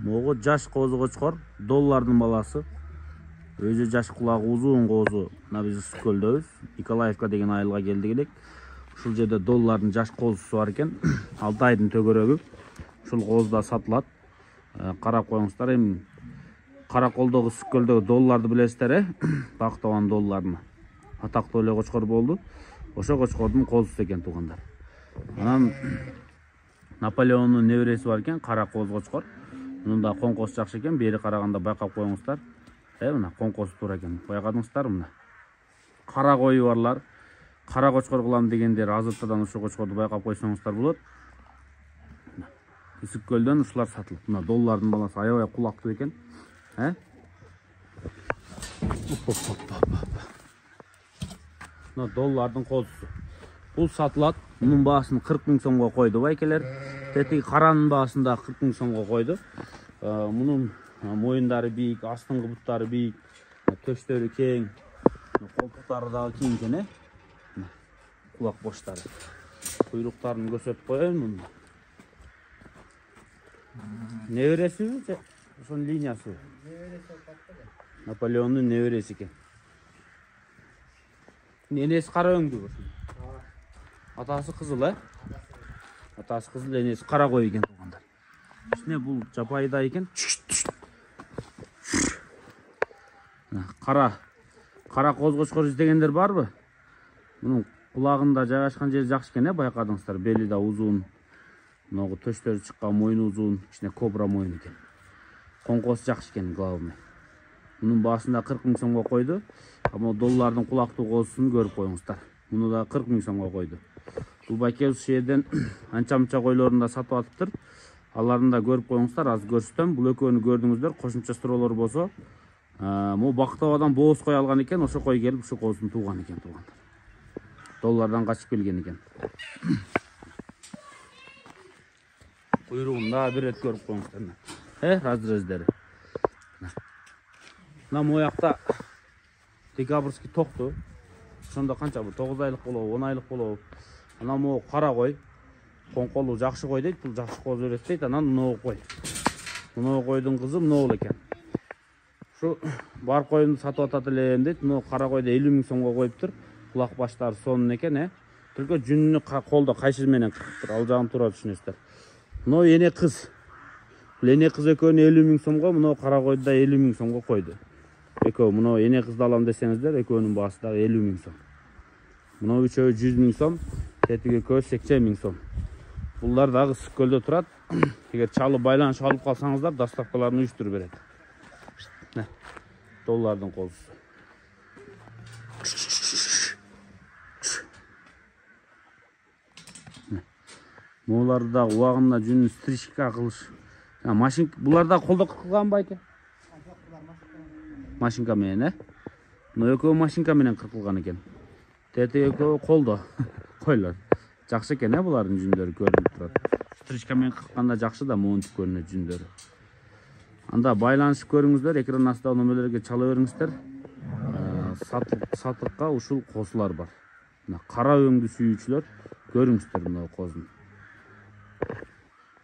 Могу жаш козу кочкор, доллардын баласы. Өзү жаш кулагы узун козу. Мына биз Үскөлдөбүз. Николаевка деген айылга келдик элек. Ушул жерде доллардын жаш козусу бар экен. 6 айдын төгөрөгү. Ушул коз да сатылат. Карап коюңуздар, эми Караколдогу Үскөлдөгү долларды билесиздер, Бактыбан долларын. Атактуу эле кочкор болду. Ошо кочкордун козусу экен туугандар. Анан Наполеондун небереси бар экен, кара коз кочкор. Мунун да коңкосу жакшы экен, бери караганда байкап коюңуздар. Мына коңкосу туура экен. Байкадыңыздар мына. Кара кою барлар, кара кочкор кылам дегендер азыртадан ушул кочкорду байкап койсоңуздар болот. Үскөлдөн ушулар сатылып. Мына доллардын баласы аябай кулактуу экен. Мына доллардын козусу. Бул сатылат. Мунун баасын 40 000 сомго койду байкелер. Тетиги каранын баасын да 40 000 сомго койду. Мунун моюндары бийик, астыңкы буттары бийик, төштөрү кең, колтуктары дагы кең экен, кулак боштары. Куйруктарын көрсөтүп коеюн муну. Небересиби же ошонун линиясы? Наполеондун небереси экен. Энеси кара өңдүү. Атасы кызыл, Атасы кызыл, энеси кара кой экен туугандар. Ичине бул жапайда экен. Кара коз кочкор издегендер барбы? Мунун кулагында жайгашкан жери жакшы экен, байкадыңыздар. Бели да узун. Могу төштөрү чыккан, мойну узун, ичине кобра мойну экен. Коңкосу жакшы экен, главный. Мунун баасында 40 000 сомго койду. Ама доллардын кулактуу козусун көрүп коюңуздар. Муну да 40 000 сомго койду. Бул байке ушул жерден анча-мынча койлорун да сатып атыптыр. Аларын да көрүп коюңуздар, аз көрсөтөм. Бул экөөнү көрдүңүздөр, кошумча суроолор болсо, могу Бактыбадан бооз кой алган экен, ошо кой келип ушу коздун тууган экен туугандар. Доллардан качып келген экен. Куйругун да бир рет көрүп коюңуздар. Разрездери. Мына моякта декабрьский токту. Ошондо канча бул 9 айлык болобу, 10 айлык болобу. Анан могу кара кой. Коңколуу жакшы кой дейт, бул жакшы коз өрөт дейт. Анан мынау кой. Мынау койдун кызы мынау экен. Ушу бар коюмду сатып атат элем дейт. Мынау кара койду 50 000 сомго коюптур. Кулак баштары сонун экен, Түркө жүнүнү колдо кайшы менен кырыптыр. Ал жагын туура түшүнөсүздөр. Мынау эне кыз. Бул эне кыз экөөнү 50 000 сомго, мынау кара койду да 50 000 сомго койду. Экөө мынау эне кызды алам десеңиздер, экөөнүн баасы да 50 000 сом. Мынау үчөө 100 000 сом, тетиги экөө 80 000 сом. Булар дагы Үскөлдө турат. Эгер чалып байланышып алып калсаңыздар, доставкаларын уюштуруп берет. Доллардын козусу. Буларды да убагында жүнүн стрижка кылыш. Машинка, булар да колдо кыркылган байке? Машинка менен, Мына экөө машинка менен кыркылган экен. Тети экөө колдо койлор. Жакшы экен, булардын жүндөрү көрүнүп турат. Стрижка менен кыркканда жакшы да, монтип көрүнөт жүндөрү. Анда байланышып көрүңүздөр, экран астындагы номерлерге чала бериңиздер. Сатыкка ушул козулар бар. Кара өңдүү сүйүүчүлөр көрүңүздөр мына козун.